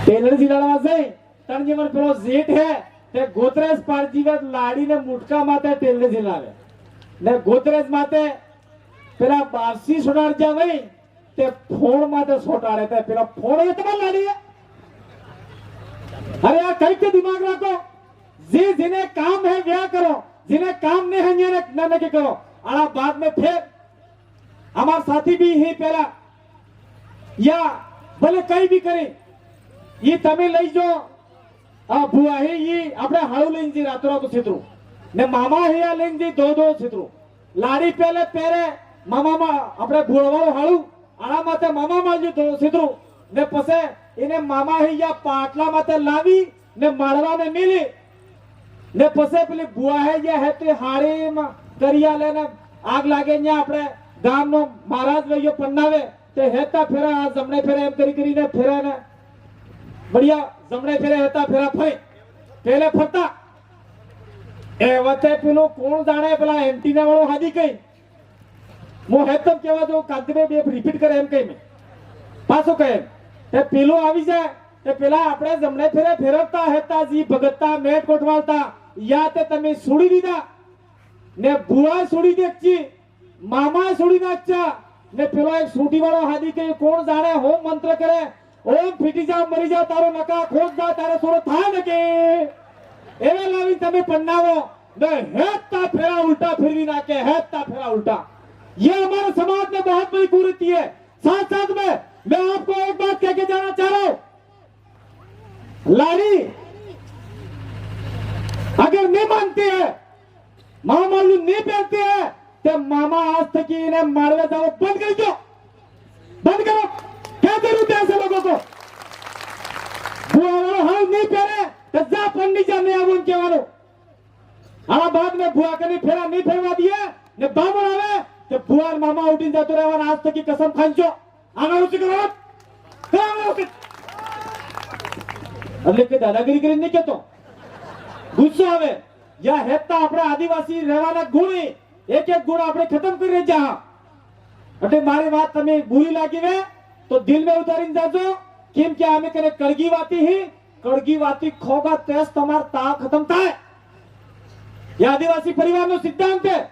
टेलर जिलाड़वा से तन जीवन पेलो जेठ है ते गोदरेज पारजीवत लाड़ी ने मुटका माते टेलर जिलावे ने गोदरेज माते पेला बासी सोडार जावे ते फोन माते सोटाड़े ते पेला फोन ये तमाम लाड़ी है। अरे यार कहीं के दिमाग रखो जी जिन्हें काम है व्या करो जिन्हें काम नहीं है ये न के करो। आना बाद में फिर हमारे साथी भी ही पहला या भले कहीं भी करे ये तमिल लई जो बुआ है ये अपने हाड़ू लेन जी रातों रात क्षेत्रों ने मामा है या लेन जी दो क्षेत्रों लाड़ी पहले पहले मामा मा अपने बुआ वालों हाड़ू आना माते मामा माल जो दो क्षेत्रों ने पसे इन्हें मामा है या पाटला माते लावी ने मारवा में मिली ने पसे पहले बुआ है या है तो हाड़े करिया लेना आग लागे न्या अपने गांव नो महाराज वे यो पन्नावे ते हेता फेरा जमने फेरा एम करी ने फेरा ने बढ़िया जमने फेरे हेता फेरा फरे पहले फरता ए वते पेलो कोण जाने पेला एंटीना वालो हादी कई मो हेतम केवा जो कांतमे बे रिपीट करे एम कई में पासो कहे ते पेलो आवी जाए એ પેલા આપણે જમણે ફેરે ફેરવતા હતા જી ભગતતા મેટ કોટવાલતા યા તે તમે છોડી દીધા ને ભુવા છોડી દેખજી મામા છોડી નાખતા ને પેલો એક સૂટી વાળો હાદી કે કોણ જાણે હોમ મંત્ર કરે ઓમ ફીટી જા મરી જા તારો નકા ખોટ જા તારે થોડો થાય ને કે એવે લાવી તમે પન્નાવો ને હેતા फेरा उल्टा फिरवी नाके હેતા फेरा उल्टा ये हमारे समाज में बहुत बड़ी कुरीति है। साथ साथ में मैं आपको एक बात कह के जाना चाह रहा हूं, लाली अगर नहीं मानती है मामा नहीं पहनती है तो मामा आज तक इन्हें मारवे जाओ बंद कर दो, बंद करो। क्या जरूरत है ऐसे लोगों को? बुआ हम नहीं पहने तो जा पंडित जाने अब उनके वालों आ बाद में बुआ के फेरा नहीं फेरवा दिए ने बाबर आवे तो बुआ मामा उठी जाते रहे आज तक की कसम खांचो आना उसी करो એટલે કે દાદાગીરી કરીને નહીં કહેતો, ગુસ્સો આવે યા હેતા આપણા આદિવાસી રહેવાના ગુણ એક એક ગુણ આપણે ખતમ કરી જા એટલે મારી વાત તમે બુરી લાગી વે તો દિલ में ઉતારીને જાજો કેમ કે આમે કને કડગી વાતી ખોગા તેસ તમાર તા ખતમ થાય। ये आदिवासी परिवार નો सिद्धांत है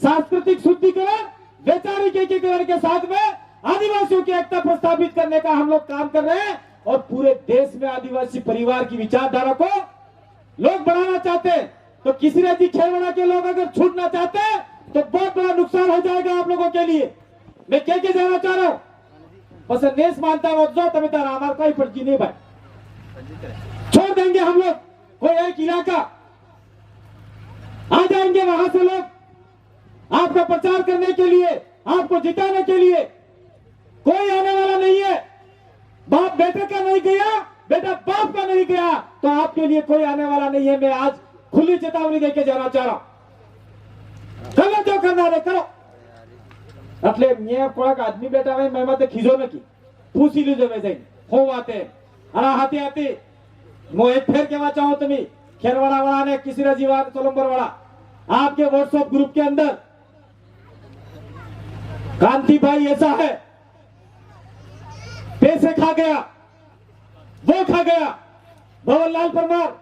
सांस्कृतिक शुद्धिकरण वैचारिक एकीकरण के साथ में आदिवासियों की एकता प्रस्थापित करने का हम लोग काम कर रहे हैं और पूरे देश में आदिवासी परिवार की विचारधारा को लोग बढ़ाना चाहते हैं। तो किसी ने खेलवाड़ा के लोग अगर छूटना चाहते हैं तो बहुत बड़ा नुकसान हो जाएगा आप लोगों के लिए। मैं कह के जाना चाह रहा हूं बस नेस मानता हूं जो तभी तारा हमारा कोई पड़की नहीं भाई, छोड़ देंगे हम लोग कोई एक इलाका आ जाएंगे वहां से लोग आपका प्रचार करने के लिए आपको जिताने के लिए। कोई आने वाला नहीं है, बाप बेटे का नहीं गया बेटा बाप का नहीं गया तो आपके लिए कोई आने वाला नहीं है। मैं आज खुली चेतावनी देके जाना चाह रहा हूं, चलो जो करना है करो। એટલે મેં કોઈક આદમી બેઠા હોય મેં મતે ખીજો નકી પૂછી લીધો મેં જઈને હો વાતે અને હાથી હાથી હું એક ફેર કહેવા ચાહું તમે ખેરવાડા वाला ने किसी जीवान सोलंबर वाला आपके व्हाट्सएप ग्रुप के अंदर कांति भाई ऐसा है पैसे खा गया वो खा गया भवनलाल परमार,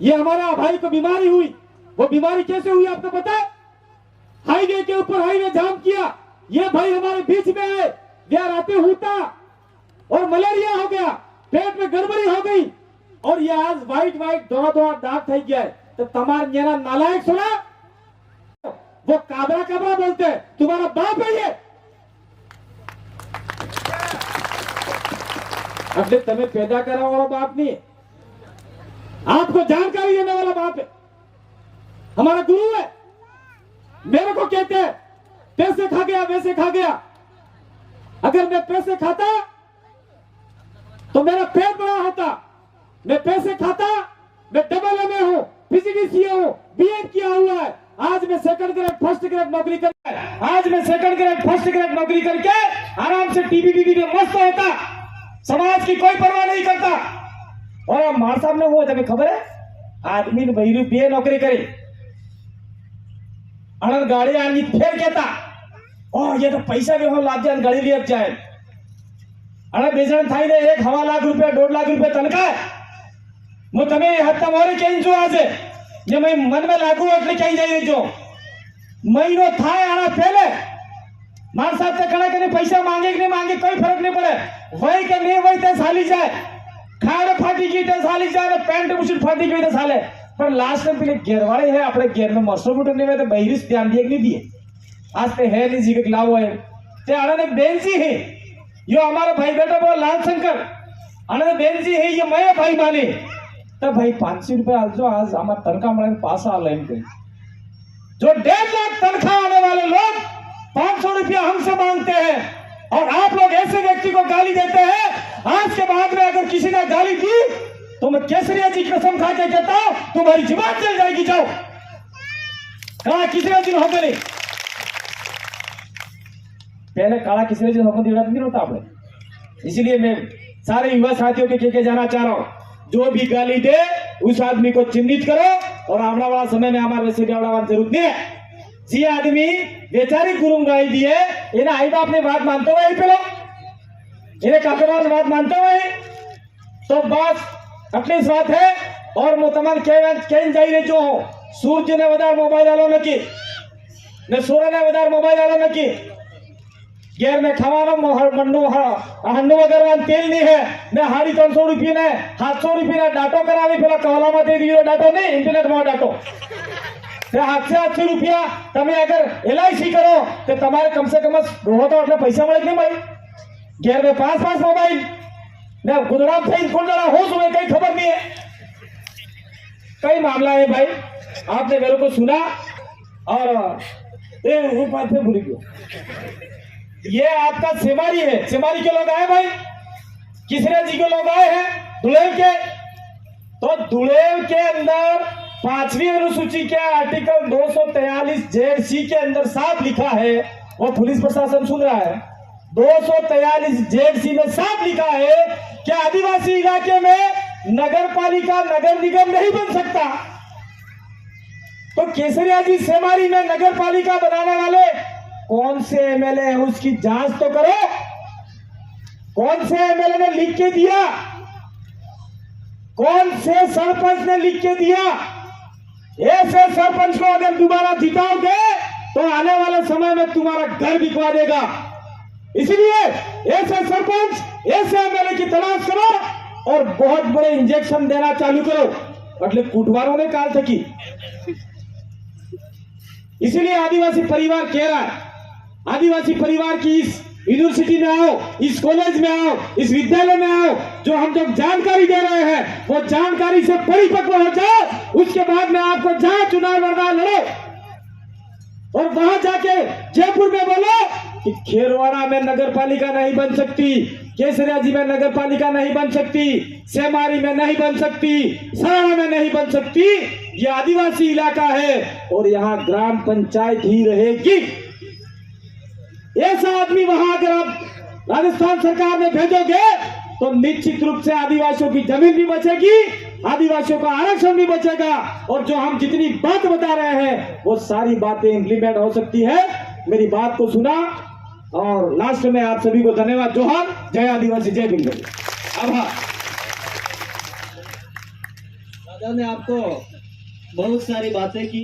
ये हमारा भाई को बीमारी हुई, वो बीमारी कैसे हुई आपको पता है? हाईवे के ऊपर हाईवे जाम किया, ये भाई हमारे बीच में है, यहाँ आते होता और मलेरिया हो गया, पेट में गड़बड़ी हो गई और ये आज व्हाइट दोनों दाग थई गया है। तो तमार मेरा नालायक सुना वो काबरा काबरा बोलते हैं, तुम्हारा बाप है ये। એટલે તમે पैदा करा वाला बाप नहीं, आपको जानकारी देने वाला बाप है, हमारा गुरु है। मेरे को कहते हैं पैसे खा गया वैसे खा गया, अगर मैं पैसे खाता तो मेरा पेट बड़ा होता, मैं पैसे खाता मैं डबल एमए हूं, पीजीडीसीए हूं, बीएड किया हुआ है, आज मैं सेकंड ग्रेड फर्स्ट ग्रेड नौकरी करके आराम से टीवी में मस्त होता, समाज की कोई परवाह नहीं करता। और मार साहब ने वो तुम्हें खबर है आदमी ने बहिरू बे नौकरी करी अनंत गाड़ी आनी फिर कहता ओ ये तो पैसा भी हम लाभ जाए गाड़ी लिए जाए अनंत बेचन थाई ने 1.5 लाख रुपया 2 लाख रुपया तनखा હું તમે હત્તા મોરે કેમ છો આજે જે મેં મન में लागू એટલે કઈ જાય જો મહિનો થાય આના પહેલે માર સાહેબ કણા કને પૈસા માંગે કે નહીં માંગે કોઈ ફરક નહીં પડે, વઈ કે નહીં વઈ તે સાલી જાય, ખાડે ફાટી ગઈ તે સાલી જાય, પેન્ટ બુશટ ફાટી ગઈ તે સાલે, પણ લાસ્ટ में પેલે ઘેરવાળી है આપણે ઘેર में મરસો બુટો નહીં તો બૈરીસ ધ્યાન દે કે નહીં दिए आज ते है नहीं जी लाવો है ते आने बेनजी है यो हमारा भाई बेटा बोला लाल शंकर आने बेनजी है ये मैं भाई माने तो भाई 500 रुपए आजो आज हमारा तनखा मिले पास आ लाइन पे जो 1.5 लाख तनखा आने वाले लोग 500 रुपया हमसे मांगते हैं और आप लोग ऐसे व्यक्ति को गाली देते हैं। आज के बाद में अगर किसी ने गाली दी तो मैं केसरिया जी की कसम खा के कहता हूं तुम्हारी जुबान चल जाएगी, जाओ कहा किसी दिन होते नहीं पहले काला किसी दिन होकर नहीं होता आपने। इसीलिए मैं सारे युवा साथियों के कह के जाना चाह रहा हूं जो भी गाली दे उस आदमी को चिन्हित करो और आने वाला समय में हमारे वैसे गावड़ा जरूरत नहीं है। जी आदमी वैचारिक गुरु गाई दिए इन्हें आई बाप ने बात मानते हुए पेलो इन्हें कापेवाल बात मानते हुए तो बस आटली જ વાત है। और હું તમને કહેન જઈ રહ્યો છું, સૂરજને વધારે મોબાઈલ આલો નકી ને સૂર્યને વધારે મોબાઈલ આલો નકી। ઘેર ને ખાવાનો મંડુ હંડુ વગરવાનું તેલ નહીં હે ને 350 રૂપિયા ને 700 રૂપિયા ડાટો કરાવી, પેલા કવલામાં દે દીધો ડાટો નહીં, ઇન્ટરનેટમાં ડાટો 700 રૂપિયા તમે અગર LIC કરો તો તમારે કમસે કમ રોહો તો એટલે પૈસા મળે કે નહીં મળે? ઘેર में 5 मोबाइल ने गुजरात से कौन जरा हो सुबह कहीं खबर नहीं है। कई मामला है भाई, आपने मेरे को सुना और वो बात पे भूल गया। ये आपका सेमारी है, सेमारी के लोग आए भाई, किसरे जी के लोग आए हैं दुलेव के। तो दुलेव के अंदर 5वीं अनुसूची के आर्टिकल 243 ZC के अंदर साफ लिखा है, वो पुलिस प्रशासन सुन रहा है, 243 ZC में साफ लिखा है कि आदिवासी इलाके में नगर पालिका नगर निगम नहीं बन सकता। तो केसरिया जी सेमारी में नगर पालिका बनाने वाले कौन से MLA है उसकी जांच तो करो। कौन से MLA ने लिख के दिया, कौन से सरपंच ने लिख के दिया? ऐसे सरपंच को अगर दोबारा जिताओगे तो आने वाले समय में तुम्हारा घर बिकवा देगा। इसलिए ऐसे सरपंच, ऐसे MLA की तलाश करो और बहुत बड़े इंजेक्शन देना चालू करो, એટલે કૂટવારો ने काल थकी। इसलिए आदिवासी परिवार कह रहा है, आदिवासी परिवार की इस यूनिवर्सिटी में आओ, इस कॉलेज में आओ, इस विद्यालय में आओ, जो हम जो जानकारी दे रहे हैं वो जानकारी से परिपक्व हो जाओ। उसके बाद में आपको जहां चुनाव लड़ना लड़ो और वहां जाके जयपुर में बोलो कि खेरवाड़ा में नगर पालिका नहीं बन सकती, केसरिया जी में नगर पालिका नहीं बन सकती, सेमारी में नहीं बन सकती, सराड़ा में नहीं बन सकती। ये आदिवासी इलाका है और यहाँ ग्राम पंचायत ही रहेगी। ऐसा आदमी वहां अगर आप राजस्थान सरकार में भेजोगे तो निश्चित रूप से आदिवासियों की जमीन भी बचेगी, आदिवासियों का आरक्षण भी बचेगा और जो हम जितनी बात बता रहे हैं वो सारी बातें इंप्लीमेंट हो सकती है। मेरी बात को सुना और लास्ट में आप सभी को धन्यवाद। जोहार, जय आदिवासी, जय भीम। आभार। दादा ने आपको बहुत सारी बातें की।